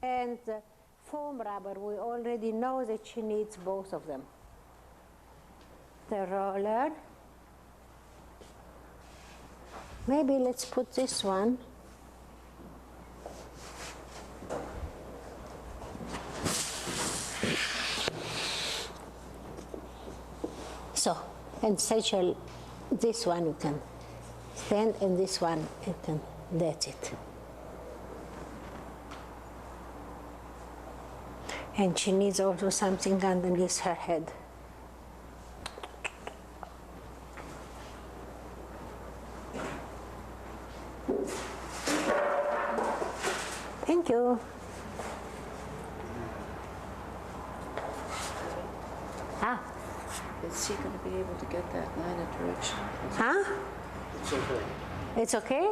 And foam rubber, we already know that she needs both of them. The roller. Maybe let's put this one. So, and essentially, this one you can stand, and this one you can, that's it. And she needs also something underneath her head. Thank you. Is he going to be able to get that line of direction? Huh? It's okay. It's okay?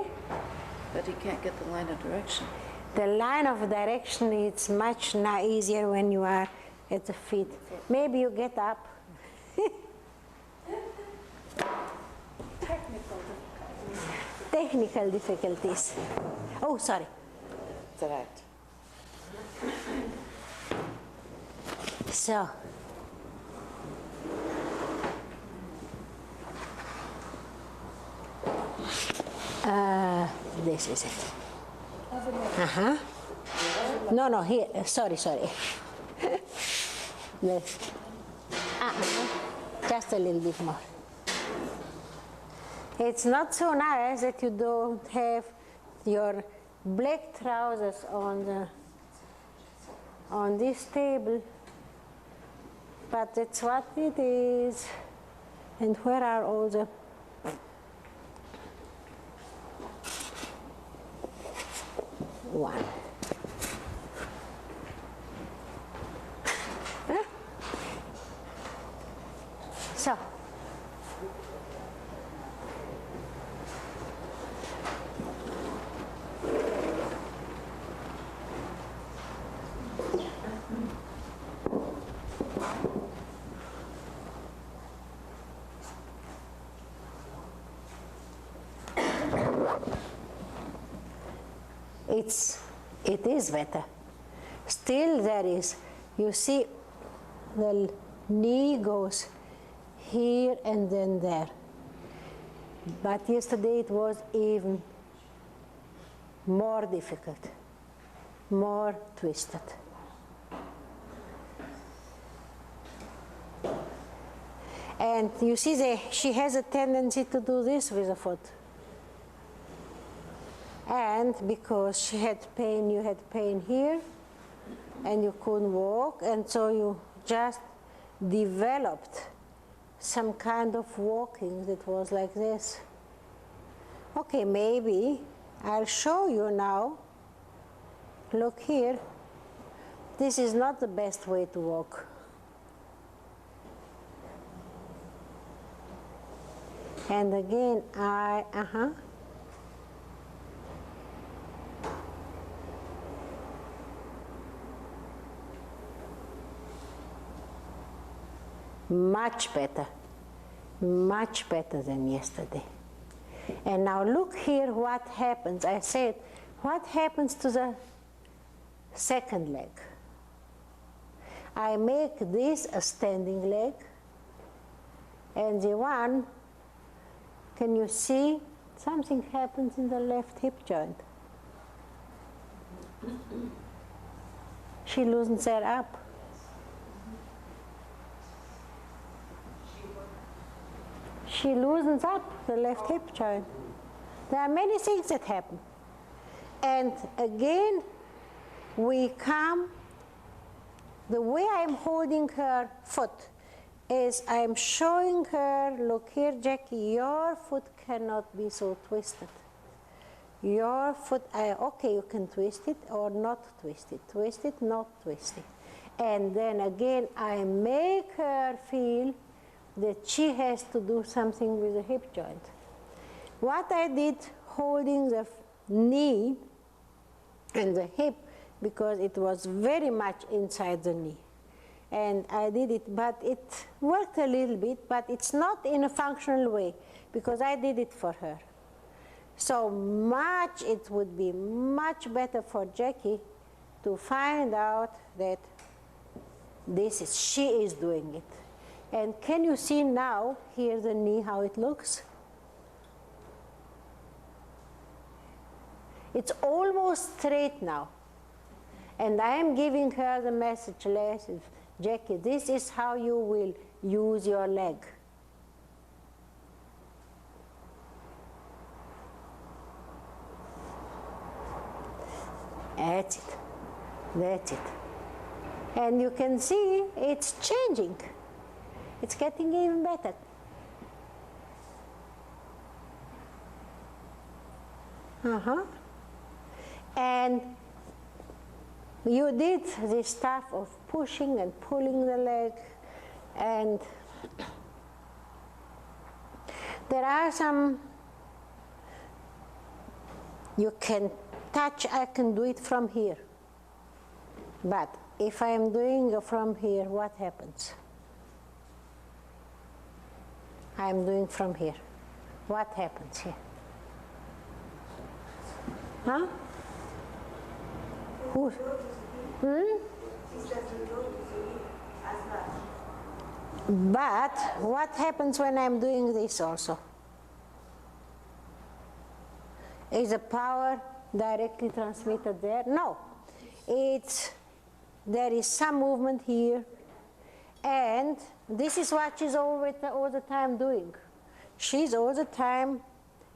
But he can't get the line of direction. The line of direction is much easier when you are at the feet. Maybe you get up. Technical difficulties. Oh, sorry. It's all right. So, this is it. Uh-huh. No, here, sorry. This. Just a little bit more. It's not so nice that you don't have your black trousers on this table, but that's what it is. And where are all the one? So, it is better. Still there is, you see, the knee goes here and then there. But yesterday it was even more difficult, more twisted. And you see, she has a tendency to do this with the foot. And because she had pain, you had pain here, and you couldn't walk, and so you just developed some kind of walking that was like this. Okay, maybe I'll show you now. Look here. This is not the best way to walk. And again, much better than yesterday. And now look here what happens. I said, what happens to the second leg? I make this a standing leg, and the one, can you see something happens in the left hip joint? She loosens her up. She loosens up the left hip joint. There are many things that happen. And again, we come, the way I'm holding her foot is I'm showing her, look here, Jackie, your foot cannot be so twisted. Your foot, okay, you can twist it or not twist it, not twist it. And then again, I make her feel that she has to do something with the hip joint. What I did holding the knee and the hip, because it was very much inside the knee. And I did it, but it worked a little bit, but it's not in a functional way, because I did it for her. So it would be much better for Jackie to find out that she is doing it. And can you see now, here the knee, how it looks? It's almost straight now. And I am giving her the message, Jackie, this is how you will use your leg. That's it. That's it. And you can see it's changing. It's getting even better. And you did this stuff of pushing and pulling the leg, and there are some, you can touch, I can do it from here. But if I am doing it from here, what happens? I am doing from here. What happens here? Huh? Who? But what happens when I'm doing this also? Is the power directly transmitted there? No. There is some movement here, and this is what she's all the time doing. She's all the time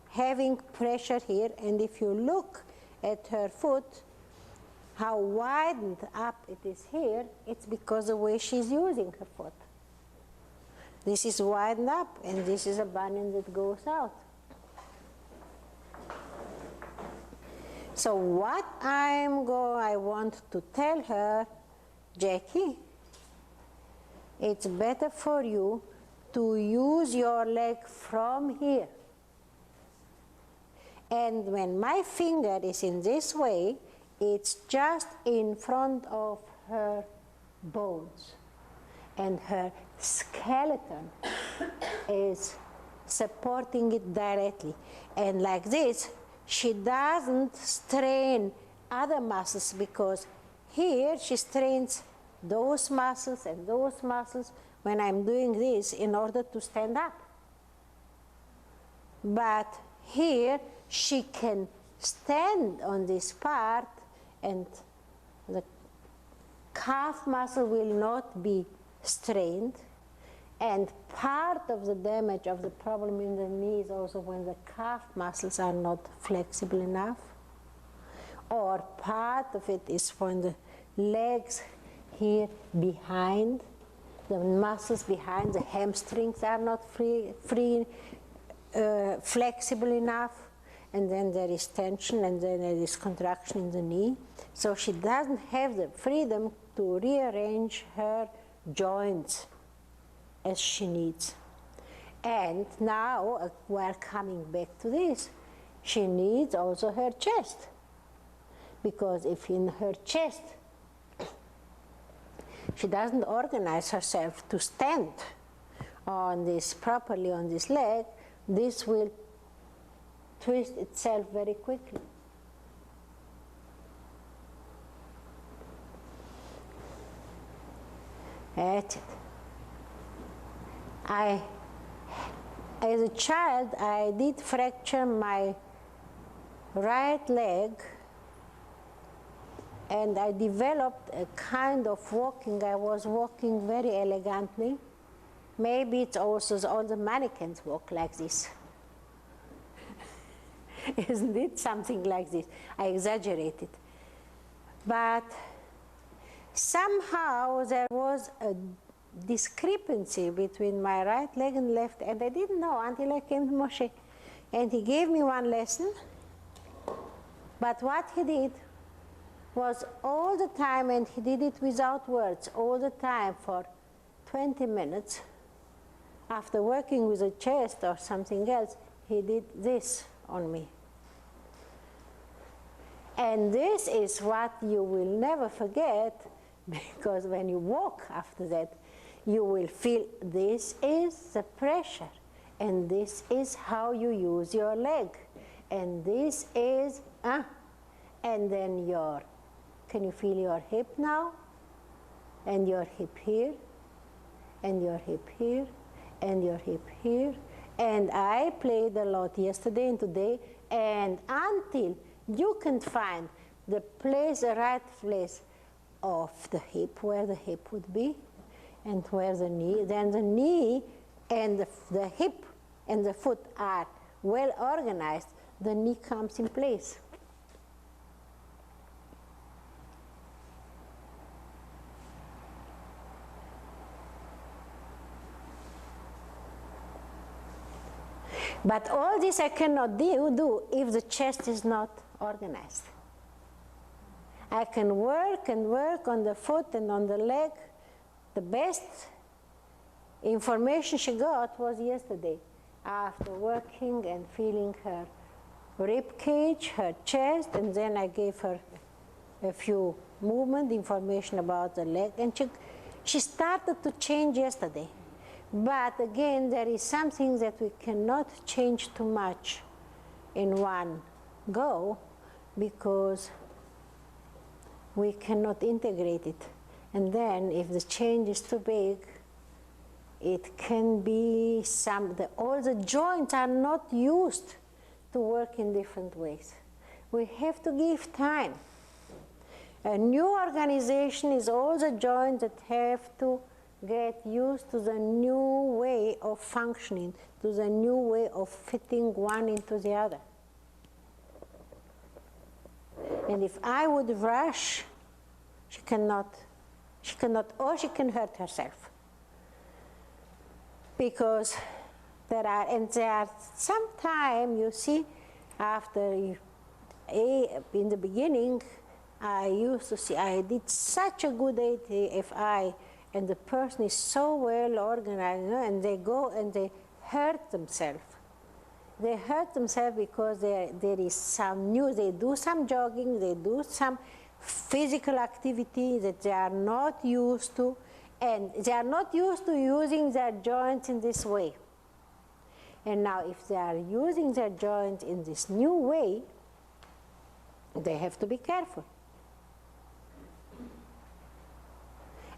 having pressure here, and if you look at her foot, how widened up it is here, it's because of the way she's using her foot. This is widened up, and this is a bunion that goes out. So what I want to tell her, Jackie, it's better for you to use your leg from here. And when my finger is in this way, it's just in front of her bones. And her skeleton is supporting it directly. And like this, she doesn't strain other muscles, because here she strains those muscles and those muscles when I'm doing this in order to stand up. But here she can stand on this part, and the calf muscle will not be strained. And part of the damage of the problem in the knee is also when the calf muscles are not flexible enough, or part of it is when the legs here behind, the muscles behind the hamstrings are not flexible enough, and then there is tension, and then there is contraction in the knee. So she doesn't have the freedom to rearrange her joints as she needs. And now we're coming back to this. She needs also her chest, because if in her chest she doesn't organize herself to stand on this properly on this leg, this will twist itself very quickly. That's it. As a child, I did fracture my right leg, and I developed a kind of walking. I was walking very elegantly. Maybe it's also all the mannequins walk like this. Isn't it something like this? I exaggerated. But somehow there was a discrepancy between my right leg and left, and I didn't know until I came to Moshe. And he gave me one lesson. But what he did was all the time, and he did it without words, all the time for 20 minutes, after working with a chest or something else, he did this on me. And this is what you will never forget, because when you walk after that, you will feel this is the pressure, and this is how you use your leg, and this is, and then your Can you feel your hip now? And your hip here, and your hip here, and your hip here. And I played a lot yesterday and today, and until you can find the place, the right place of the hip, where the hip would be, and where the knee, then the knee and the hip and the foot are well organized, the knee comes in place. But all this I cannot do if the chest is not organized. I can work and work on the foot and on the leg. The best information she got was yesterday, after working and feeling her rib cage, her chest, and then I gave her a few movement information about the leg, and she started to change yesterday. But again, there is something that we cannot change too much in one go, because we cannot integrate it. And then if the change is too big, it can be all the joints are not used to work in different ways. We have to give time. A new organization is all the joints that have to get used to the new way of functioning, to the new way of fitting one into the other. And if I would rush, she cannot, or she can hurt herself. Because there are sometimes, you see, in the beginning, I used to see, I did such a good ATFI, and the person is so well organized, and they go and they hurt themselves. They hurt themselves because there is some new, they do some jogging, they do some physical activity that they are not used to, and they are not used to using their joints in this way. And now if they are using their joints in this new way, they have to be careful.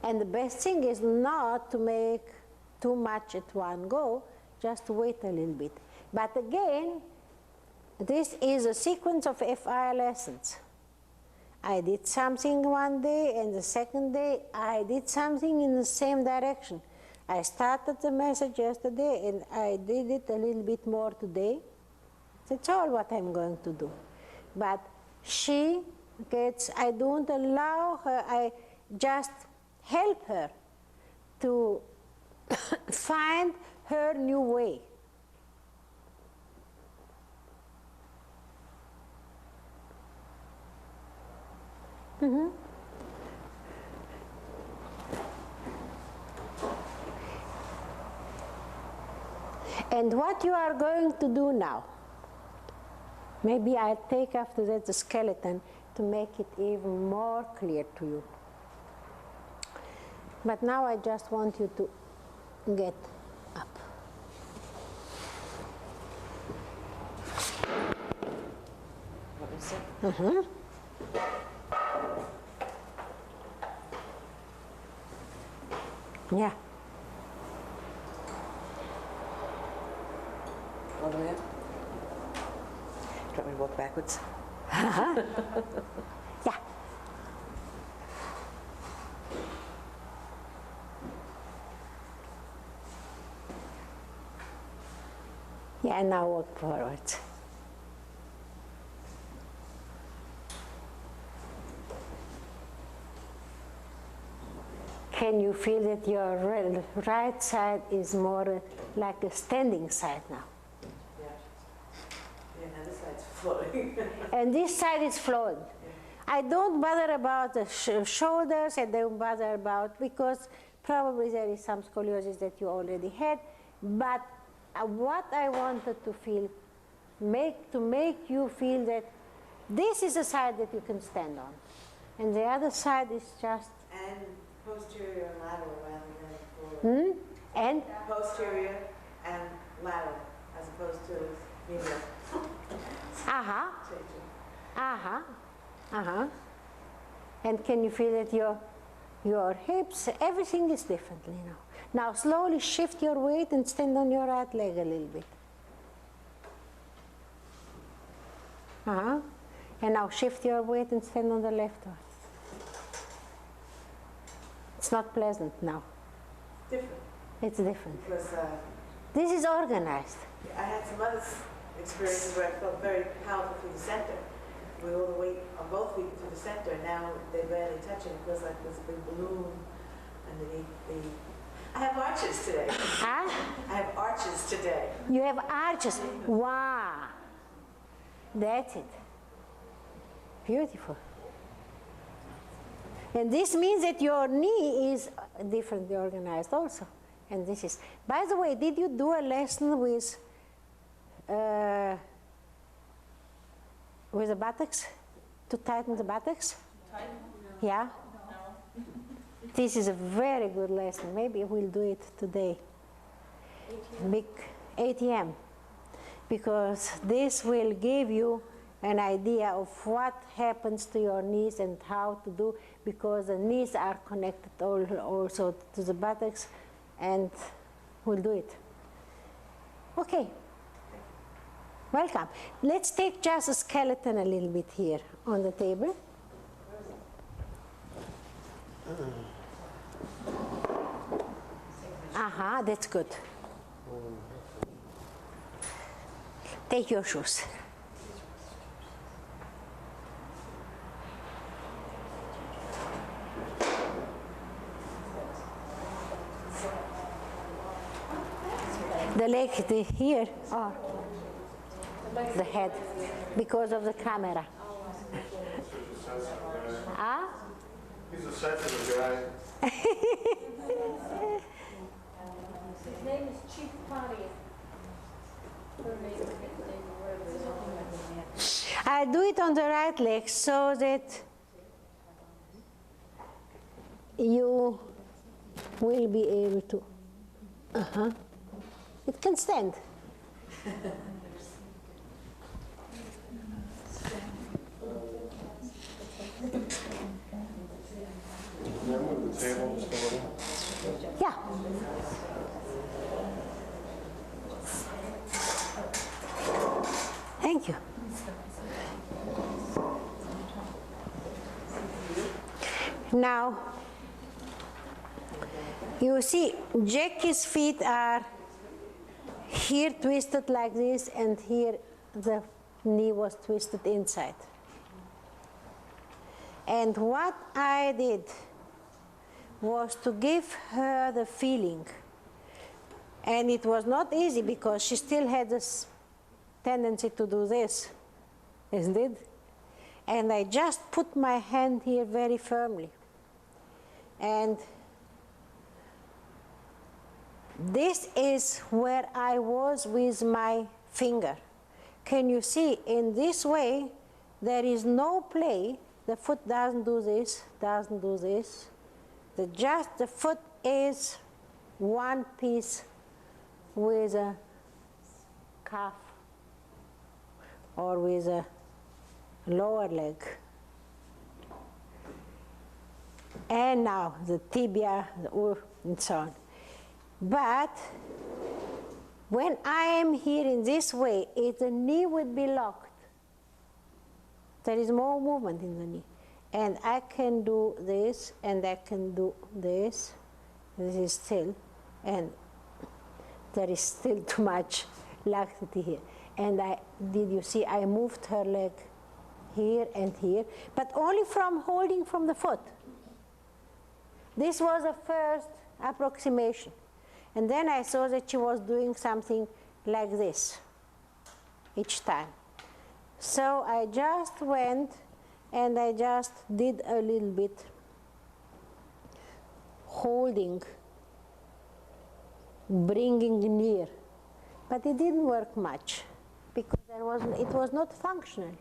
And the best thing is not to make too much at one go, just wait a little bit. But again, this is a sequence of FI lessons. I did something one day, and the second day I did something in the same direction. I started the message yesterday, and I did it a little bit more today. That's all what I'm going to do. But she gets, I don't allow her, I just help her to find her new way. Mm-hmm. And what you are going to do now, maybe I'll take after that the skeleton to make it even more clear to you. But now I just want you to get up. What is it? Mm-hmm. Yeah. All the way up? Do you want me to walk backwards? Yeah. Yeah, now walk forward. Can you feel that your right side is more like a standing side now? Yeah. Yeah, now this side's floating. And this side is flowing. I don't bother about the shoulders, I don't bother about, because probably there is some scoliosis that you already had, but what I wanted to feel, to make you feel that this is a side that you can stand on, and the other side is just... And posterior and lateral rather than forward. And? Posterior and lateral as opposed to medial. Uh-huh. Uh-huh. Uh-huh. And can you feel that your hips, everything is differently now. Now slowly shift your weight and stand on your right leg a little bit. And now shift your weight and stand on the left one. It's not pleasant now. Different, It's different. because This is organized. I had some other experiences where I felt very powerful through the center. With all the weight on both feet through the center, and now they barely touch it. It feels like there's a big balloon underneath the... I have arches today. Huh? I have arches today. You have arches. Wow. That's it. Beautiful. And this means that your knee is differently organized also. And this is, by the way, did you do a lesson with the buttocks? To tighten the buttocks? Yeah? This is a very good lesson. Maybe we'll do it today. Big ATM. Because this will give you an idea of what happens to your knees and how to do, because the knees are connected also to the buttocks, and we'll do it. Okay. Welcome. Let's take just a skeleton a little bit here on the table. That's good. Take your shoes. The leg here, or the head, because of the camera. Ah? He's a sensitive guy. His name is Chief Party. I'll do it on the right leg so that you will be able to. It can stand. Can I move the table just a little? Yeah. Thank you. Now, you see, Jackie's feet are here twisted like this, and here the knee was twisted inside. And what I did was to give her the feeling. And it was not easy because she still had this tendency to do this, isn't it? And I just put my hand here very firmly. And this is where I was with my finger. Can you see, in this way, there is no play. The foot doesn't do this, doesn't do this. The foot is one piece with a calf or with a lower leg. And now the tibia, and so on. But when I am here in this way, the knee would be locked. There is more movement in the knee. And I can do this, and I can do this. This is still, and there is still too much laxity here. And did you see, I moved her leg here and here, but only from holding from the foot. This was a first approximation. And then I saw that she was doing something like this each time. So I just went and I just did a little bit holding, bringing near. But it didn't work much because it was not functional.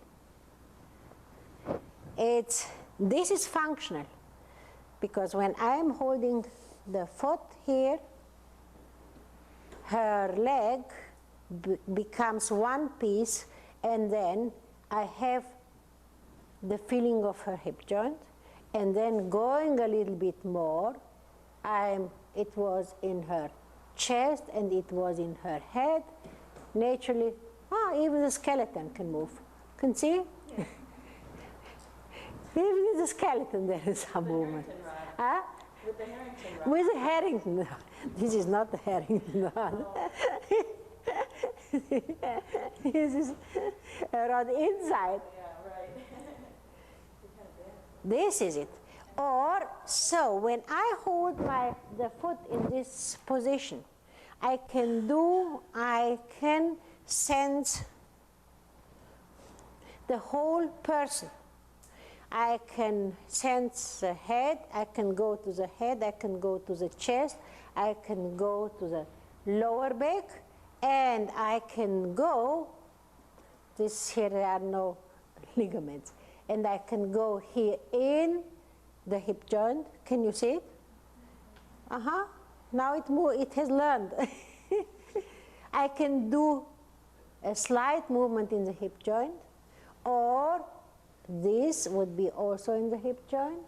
This is functional because when I am holding the foot here, her leg becomes one piece, and then I have the feeling of her hip joint, and then going a little bit more, it was in her chest and it was in her head. Naturally, even the skeleton can move. Can see? Yeah. Even in the skeleton there is some movement. Huh? With the Harrington rod. With the Harrington rod. This is not the Harrington rod. This is a rod inside. Yeah, right. This is it. Or, so when I hold the foot in this position, I can sense the whole person. I can sense the head, I can go to the head, I can go to the chest, I can go to the lower back, and I can go, here there are no ligaments, and I can go here in the hip joint. Can you see it? Now it has learned. I can do a slight movement in the hip joint, or this would be also in the hip joint,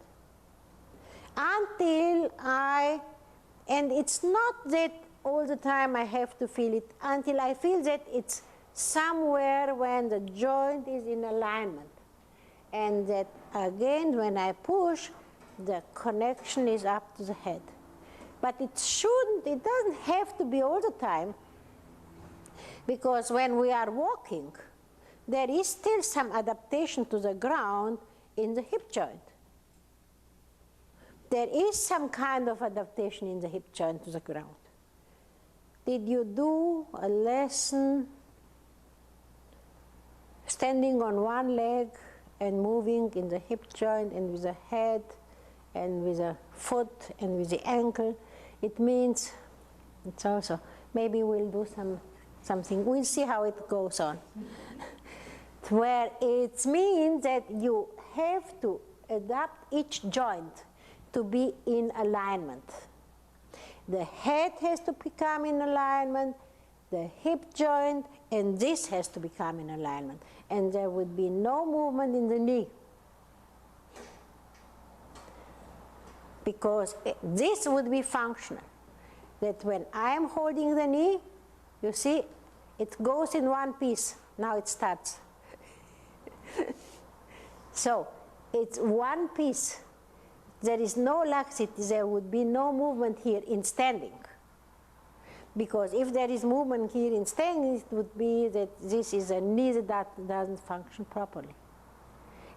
until and it's not that all the time I have to feel it, until I feel that it's somewhere when the joint is in alignment. And that again, when I push, the connection is up to the head. But it doesn't have to be all the time, because when we are walking, there is still some adaptation to the ground in the hip joint. There is some kind of adaptation in the hip joint to the ground. Did you do a lesson standing on one leg and moving in the hip joint and with the head and with the foot and with the ankle? It means, it's also, maybe we'll do something, we'll see how it goes on. Where it means that you have to adapt each joint to be in alignment. The head has to become in alignment, the hip joint, and this has to become in alignment. And there would be no movement in the knee, because this would be functional. That when I am holding the knee, you see, it goes in one piece. Now it starts. So it's one piece. There is no laxity. There would be no movement here in standing. Because if there is movement here in standing, it would be that this is a knee that doesn't function properly.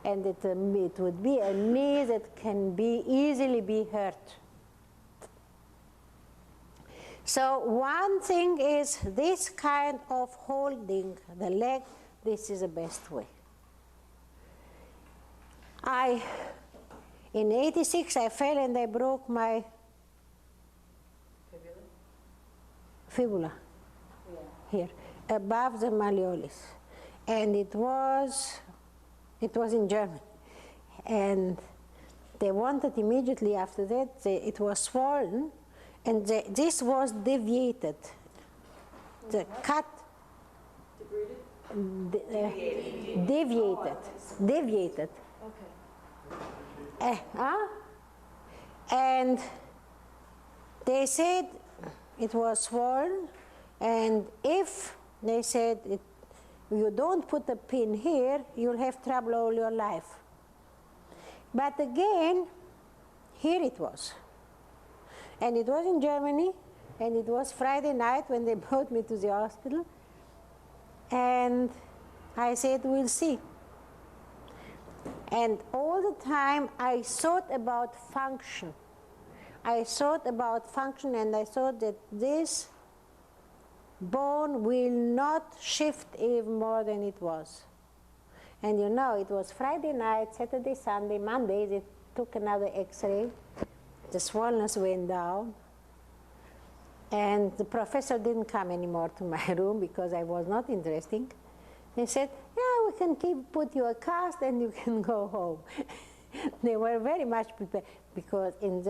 And that it would be a knee that can easily be hurt. So one thing is this kind of holding the leg, this is the best way. In '86, I fell and I broke my fibula here, above the malleolus. And it was in Germany. And they wanted immediately after that, it was swollen, and this was deviated. The cut, deviated. And they said it was swollen, and if they said you don't put a pin here, you'll have trouble all your life. But again, here it was. And it was in Germany, and it was Friday night when they brought me to the hospital. And I said, we'll see. And all the time I thought about function. I thought about function, and I thought that this bone will not shift even more than it was. And you know, it was Friday night, Saturday, Sunday, Monday, they took another x-ray. The swollenness went down. And the professor didn't come anymore to my room because I was not interesting. They said, yeah, we can put you a cast and you can go home. They were very much prepared, because in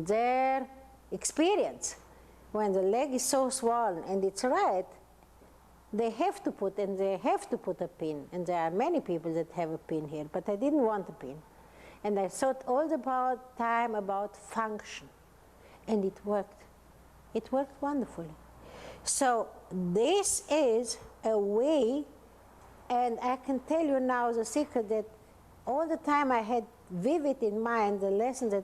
their experience, when the leg is so swollen and it's right, they have to put, and they have to put a pin, and there are many people that have a pin here, but I didn't want a pin. And I thought all the time about function, and it worked. It worked wonderfully. So this is a way, and I can tell you now the secret that all the time I had vivid in mind the lesson that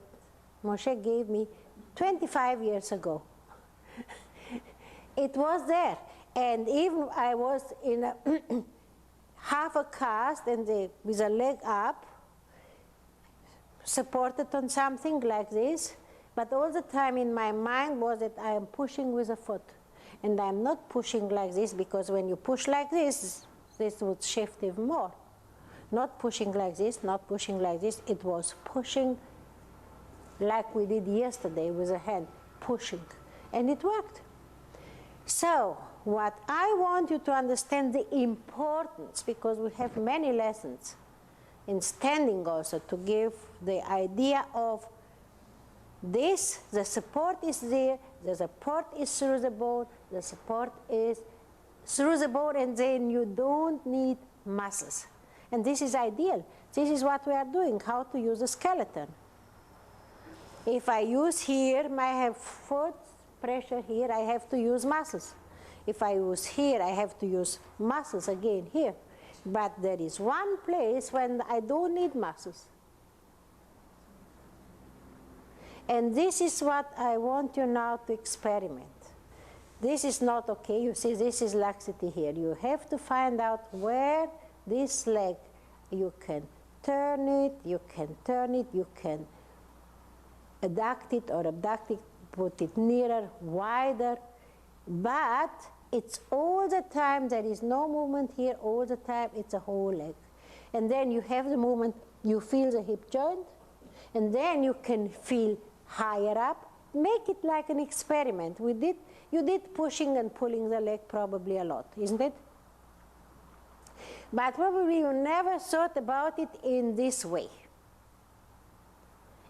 Moshe gave me 25 years ago. It was there. And even I was in a half a cast and with a leg up, supported on something like this, but all the time in my mind was that I am pushing with a foot. And I'm not pushing like this, because when you push like this would shift even more. Not pushing like this, not pushing like this, it was pushing like we did yesterday with a hand, pushing. And it worked. So, what I want you to understand the importance, because we have many lessons in standing also, to give the idea of this, the support is there, the support is through the board, the support is through the board, and then you don't need muscles. And this is ideal. This is what we are doing, how to use a skeleton. If I use here, I have foot pressure here, I have to use muscles. If I use here, I have to use muscles again here. But there is one place when I don't need muscles. And this is what I want you now to experiment. This is not okay. You see, this is laxity here. You have to find out where this leg, you can turn it, you can turn it, you can adduct it or abduct it, put it nearer, wider, but it's all the time, there is no movement here, all the time, it's a whole leg. And then you have the movement, you feel the hip joint, and then you can feel higher up. Make it like an experiment. You did pushing and pulling the leg probably a lot, isn't it? But probably you never thought about it in this way.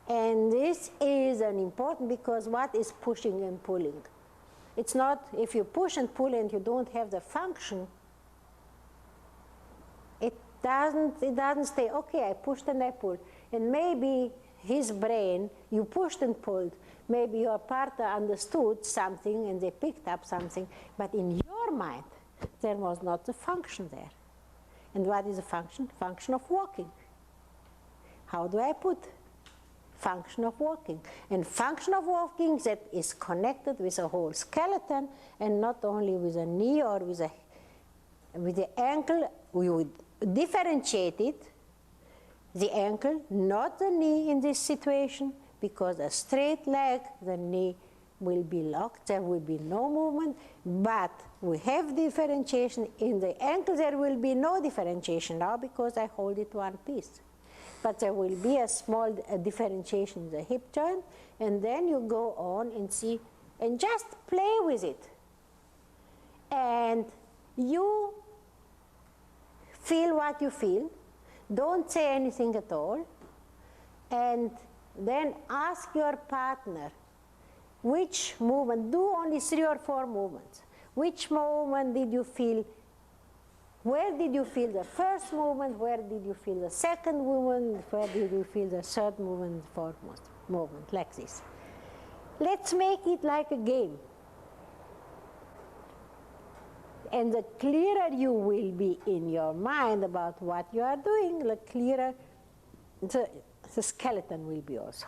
And this is an important, because what is pushing and pulling? It's not, if you push and pull and you don't have the function, it doesn't stay, okay, I pushed and I pulled. And maybe his brain, you pushed and pulled, maybe your partner understood something and they picked up something, but in your mind, there was not the function there. And what is the function? Function of walking. How do I put? Function of walking. And function of walking that is connected with a whole skeleton, and not only with a knee or with the ankle. We would differentiate it. The ankle, not the knee in this situation, because a straight leg, the knee will be locked, there will be no movement, but we have differentiation. In the ankle there will be no differentiation now, because I hold it one piece. But there will be a small differentiation in the hip joint, and then you go on and see, and just play with it. And you feel what you feel. Don't say anything at all. And then ask your partner, which movement, do only 3 or 4 movements. Which movement did you feel? Where did you feel the first movement? Where did you feel the second movement? Where did you feel the third movement, fourth movement, like this? Let's make it like a game. And the clearer you will be in your mind about what you are doing, the clearer the skeleton will be also.